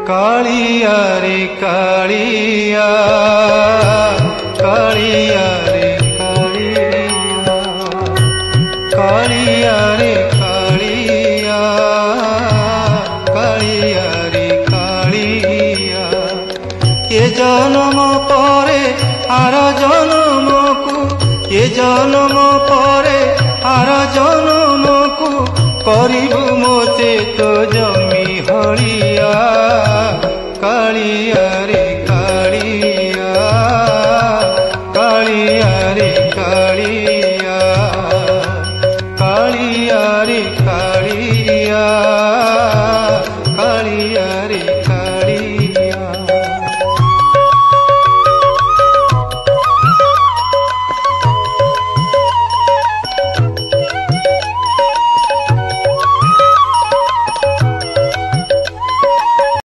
कालिया रे कालिया कालिया रे कालिया कालिया रे कालिया कालिया रे कालिया ये जन्म परे आर जन्म को ये जन्म परे आर जन्म को करिबु मोते तो जमी हलिया कालिया